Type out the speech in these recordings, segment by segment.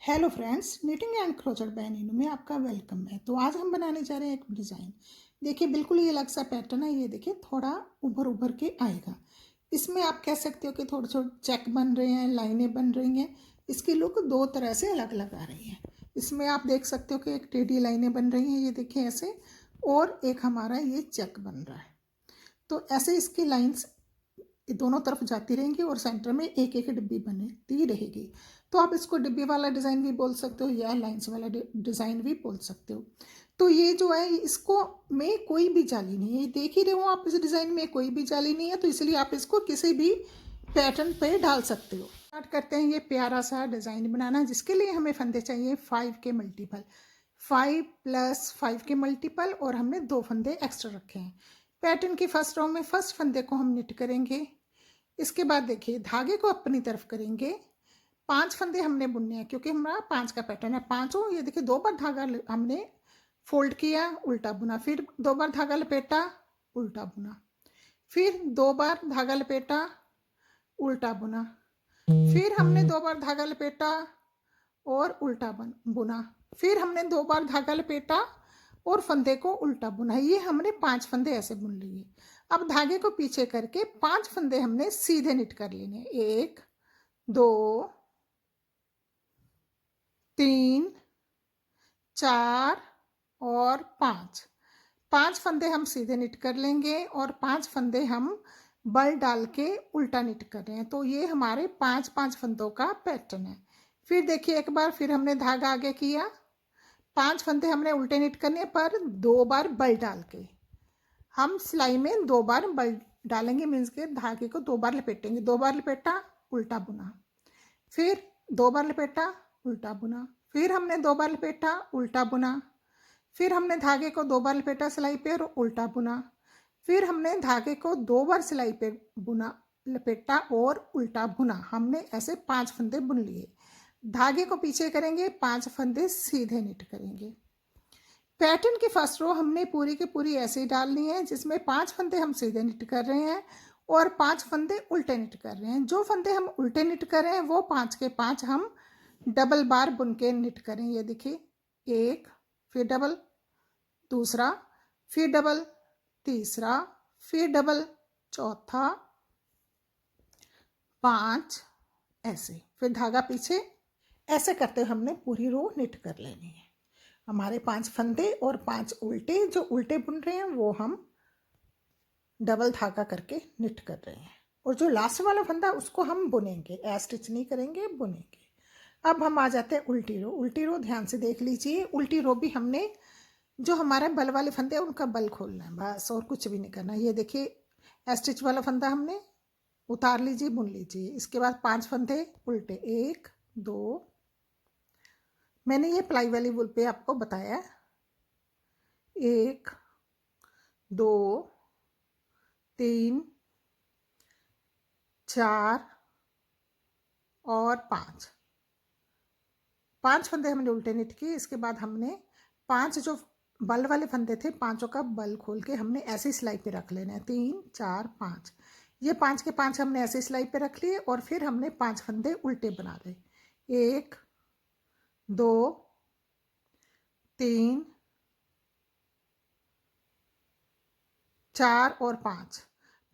Hello friends, knitting and crochet by Neenu में आपका welcome है। तो आज हम बनाने जा रहे हैं एक डिज़ाइन। देखिए बिल्कुल ये अलग सा पैटर्न है। ये देखिए थोड़ा उभर उभर के आएगा। इसमें आप कह सकते हो कि थोड़े छोटे चेक बन रहे हैं, लाइनें बन रही हैं। इसकी लुक दो तरह से अलग अलग आ रही है। इसमें आप देख सकते हो कि एक टेढ़ी लाइनें बन रही हैं, ये देखिए ऐसे, और एक हमारा ये चेक बन रहा है। तो ऐसे इसकी लाइन्स दोनों तरफ जाती रहेंगी और सेंटर में एक एक डिब्बी बनती रहेगी। तो आप इसको डिब्बी वाला डिज़ाइन भी बोल सकते हो या लाइंस वाला डिज़ाइन भी बोल सकते हो। तो ये जो है इसको में कोई भी जाली नहीं है। ये देख ही रहे हो आप, इस डिज़ाइन में कोई भी जाली नहीं है, तो इसलिए आप इसको किसी भी पैटर्न पे डाल सकते हो। स्टार्ट करते हैं ये प्यारा सा डिज़ाइन बनाना, जिसके लिए हमें फंदे चाहिए 5 के मल्टीपल, 5 + 5 के मल्टीपल, और हमने 2 फंदे एक्स्ट्रा रखे हैं। पैटर्न की फर्स्ट रो में फर्स्ट फंदे को हम निट करेंगे। इसके बाद देखिए धागे को अपनी तरफ करेंगे। 5 फंदे हमने बुनने हैं क्योंकि हमारा 5 का पैटर्न है। पांचों ये देखिए 2 बार धागा हमने फोल्ड किया, उल्टा बुना, फिर 2 बार धागा लपेटा, उल्टा बुना, फिर 2 बार धागा लपेटा, उल्टा बुना, फिर हमने 2 बार धागा लपेटा और उल्टा बुना, फिर हमने 2 बार धागा लपेटा और फंदे को उल्टा बुना। ये हमने 5 फंदे ऐसे बुन लिए। अब धागे को पीछे करके 5 फंदे हमने सीधे निट कर लेने। 1 2 3 4 और 5। 5 फंदे हम सीधे निट कर लेंगे और 5 फंदे हम बल डाल के उल्टा निट कर रहे हैं। तो ये हमारे 5-5 फंदों का पैटर्न है। फिर देखिए एक बार फिर हमने धागा आगे किया, 5 फंदे हमने उल्टे निट करने पर 2 बार बल डाल के हम सिलाई में 2 बार बल डालेंगे, मीन्स के धागे को 2 बार लपेटेंगे। 2 बार लपेटा, उल्टा बुना, फिर 2 बार लपेटा, उल्टा बुना, फिर हमने 2 बार लपेटा, उल्टा बुना, फिर हमने धागे को 2 बार लपेटा सिलाई पे और उल्टा बुना, फिर हमने धागे को 2 बार सिलाई पे बुना, लपेटा और उल्टा बुना। हमने ऐसे 5 फंदे बुन लिए। धागे को पीछे करेंगे, 5 फंदे सीधे निट करेंगे। पैटर्न की फर्स्ट रो हमने पूरी की पूरी ऐसे ही डालनी है, जिसमें 5 फंदे हम सीधे निट कर रहे हैं और 5 फंदे उल्टे निट कर रहे हैं। जो फंदे हम उल्टे निट कर रहे हैं वो 5 के 5 हम डबल बार बुन के निट करें। ये देखिए, एक, फिर डबल, दूसरा, फिर डबल, तीसरा, फिर डबल, चौथा, 5, ऐसे, फिर धागा पीछे। ऐसे करते हुए हमने पूरी रो निट कर लेनी है। हमारे 5 फंदे और 5 उल्टे, जो उल्टे बुन रहे हैं वो हम डबल धागा करके निट कर रहे हैं, और जो लास्ट वाला फंदा उसको हम बुनेंगे, ए स्टिच नहीं करेंगे, बुनेंगे। अब हम आ जाते हैं उल्टी रो। उल्टी रो ध्यान से देख लीजिए। उल्टी रो भी हमने जो हमारे बल वाले फंदे हैं उनका बल खोलना है, बस, और कुछ भी नहीं करना। ये देखिए ए स्टिच वाला फंदा हमने उतार लीजिए, बुन लीजिए। इसके बाद 5 फंदे उल्टे, 1 2, मैंने ये प्लाई वाली वूल पे आपको बताया, 1 2 3 4 और 5। 5 फंदे हमने उल्टे निट किए। इसके बाद हमने 5 जो बल वाले फंदे थे, पांचों का बल खोल के हमने ऐसे सिलाई पे रख लेना है। 3 4 5, ये 5 के 5 हमने ऐसे सिलाई पे रख लिए और फिर हमने 5 फंदे उल्टे बना दे। 1 2 3 4 और 5।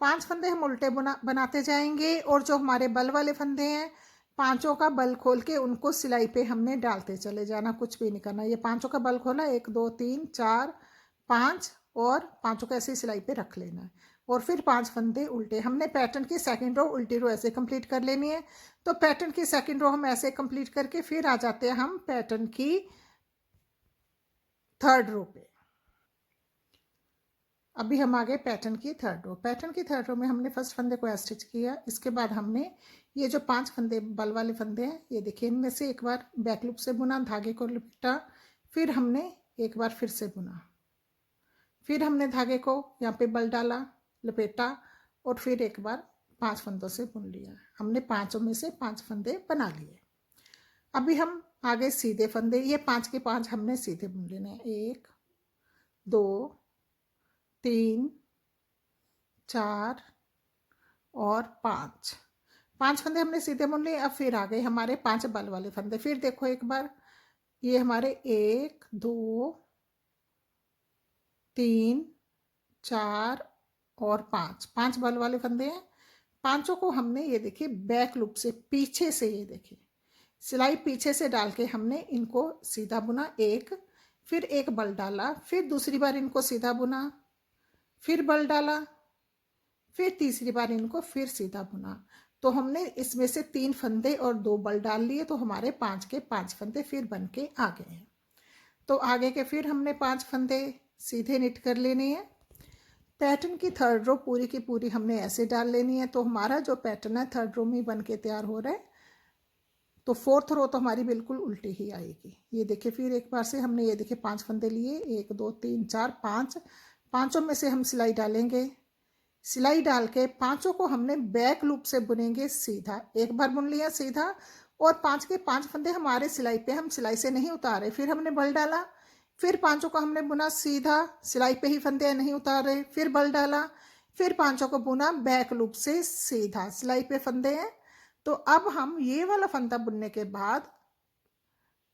5 फंदे हम उल्टे बनाते जाएंगे और जो हमारे बल वाले फंदे हैं, पांचों का बल खोल के उनको सिलाई पे हमने डालते चले जाना, कुछ भी नहीं करना। ये पांचों का बल खोला, 1 2 3 4 5, और पांचों का ऐसे सिलाई पे रख लेना है और फिर 5 फंदे उल्टे। हमने पैटर्न की सेकंड रो उल्टी रो ऐसे कंप्लीट कर लेनी है। तो पैटर्न की सेकंड रो हम ऐसे कंप्लीट करके फिर आ जाते हैं हम पैटर्न की थर्ड रो पे। अभी हम आ गए पैटर्न की थर्ड रो। पैटर्न की थर्ड रो में हमने फर्स्ट फंदे को स्टिच किया। इसके बाद हमने ये जो 5 फंदे बल वाले फंदे हैं, ये देखिए, इनमें से एक बार बैक लूप से बुना, धागे को लपेटा, फिर हमने एक बार फिर से बुना, फिर हमने धागे को यहाँ पे बल डाला, लपेटा, और फिर एक बार 5 फंदों से बुन लिया। हमने पांचों में से 5 फंदे बना लिए। अभी हम आगे सीधे फंदे, ये 5 के 5 हमने सीधे बुन लेने हैं। 1 2 3 4 और 5। 5 फंदे हमने सीधे बुन लिए। अब फिर आ गए हमारे 5 बल वाले फंदे। फिर देखो एक बार, ये हमारे 1 2 3 4 और 5 बल वाले फंदे हैं। पांचों को हमने ये देखिए बैक लूप से पीछे से, ये देखिए सिलाई पीछे से डाल के हमने इनको सीधा बुना, एक, फिर एक बल डाला, फिर दूसरी बार इनको सीधा बुना, फिर बल डाला, फिर तीसरी बार इनको फिर सीधा बुना। तो हमने इसमें से 3 फंदे और 2 बल डाल लिए, तो हमारे 5 के 5 फंदे फिर बन के आ गए हैं। तो आगे के फिर हमने 5 फंदे सीधे निट कर लेने हैं। पैटर्न की थर्ड रो पूरी की पूरी हमने ऐसे डाल लेनी है। तो हमारा जो पैटर्न है थर्ड रो में बन के तैयार हो रहा है। तो फोर्थ रो तो हमारी बिल्कुल उल्टी ही आएगी। ये देखिए फिर एक बार से हमने ये देखिए 5 फंदे लिए, 1 2 3 4 5, पांचों में से हम सिलाई डालेंगे। सिलाई डाल के पांचों को हमने बैक लूप से बुनेंगे सीधा। एक बार बुन लिया सीधा, और 5 के 5 फंदे हमारे सिलाई पे, हम सिलाई से नहीं उतारे, फिर हमने बल डाला, फिर पांचों को हमने बुना सीधा, सिलाई पे ही फंदे नहीं उतारे, फिर बल डाला, फिर पांचों को बुना बैक लूप से सीधा, सिलाई पे फंदे हैं। तो अब हम ये वाला फंदा बुनने के बाद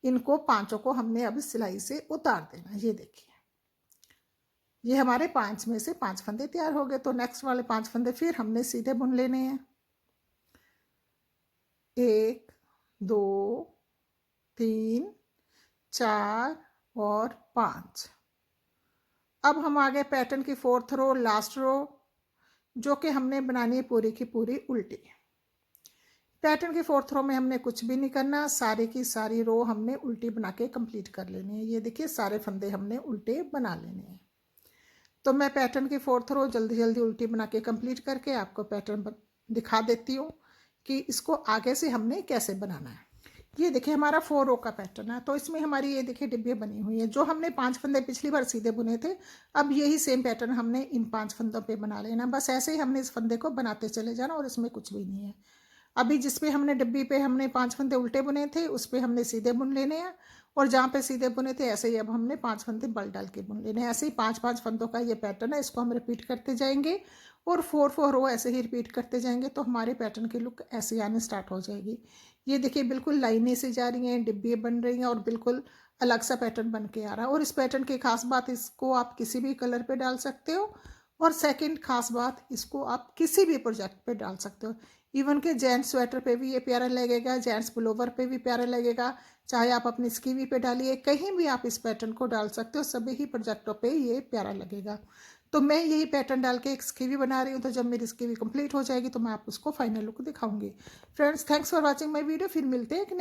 इनको पांचों को हमने अब सिलाई से उतार देना। ये देखिए ये हमारे 5 में से 5 फंदे तैयार हो गए। तो नेक्स्ट वाले 5 फंदे फिर हमने सीधे बुन लेने हैं। 1 2 3 4 और 5। अब हम आ गए पैटर्न की फोर्थ रो, लास्ट रो, जो कि हमने बनानी है पूरी की पूरी उल्टी। पैटर्न की फोर्थ रो में हमने कुछ भी नहीं करना, सारी की सारी रो हमने उल्टी बना के कंप्लीट कर लेनी है। ये देखिए सारे फंदे हमने उल्टे बना लेने हैं। तो मैं पैटर्न की फोर्थ रो जल्दी जल्दी उल्टी बना के कंप्लीट करके आपको पैटर्न दिखा देती हूँ कि इसको आगे से हमने कैसे बनाना है। ये देखिए हमारा 4 रो का पैटर्न है। तो इसमें हमारी ये देखिए डिब्बे बनी हुई है। जो हमने 5 फंदे पिछली बार सीधे बुने थे, अब यही सेम पैटर्न हमने इन 5 फंदों पे बना लेना। बस ऐसे ही हमने इस फंदे को बनाते चले जाना, और इसमें कुछ भी नहीं है। अभी जिस पे हमने डिब्बी पे हमने 5 फंदे उल्टे बुने थे, उस पे हमने सीधे बुन लेने हैं, और जहाँ पे सीधे बुने थे ऐसे ही अब हमने 5 फंदे बल डाल के बुन लेने हैं। ऐसे ही 5-5 फंदों का ये पैटर्न है, इसको हम रिपीट करते जाएंगे, और 4-4 रो ऐसे ही रिपीट करते जाएंगे। तो हमारे पैटर्न की लुक ऐसे आने स्टार्ट हो जाएगी। ये देखिए बिल्कुल लाइनें से जा रही हैं, डिब्बे बन रही हैं, और बिल्कुल अलग सा पैटर्न बन के आ रहा है। और इस पैटर्न की खास बात, इसको आप किसी भी कलर पे डाल सकते हो, और सेकंड खास बात, इसको आप किसी भी प्रोजेक्ट पे डाल सकते हो। इवन के जेंट्स स्वेटर पे भी ये प्यारा लगेगा, जेंट्स पुलोवर पे भी प्यारा लगेगा, चाहे आप अपनी स्कीवी पे डालिए, कहीं भी आप इस पैटर्न को डाल सकते हो, सभी ही प्रोजेक्टों पे ये प्यारा लगेगा। तो मैं यही पैटर्न डाल के एक स्कीवी बना रही हूँ। तो जब मेरी स्कीवी कंप्लीट हो जाएगी तो मैं आप उसको फाइनल लुक दिखाऊंगी। Friends, thanks for watching my video. फिर मिलते हैं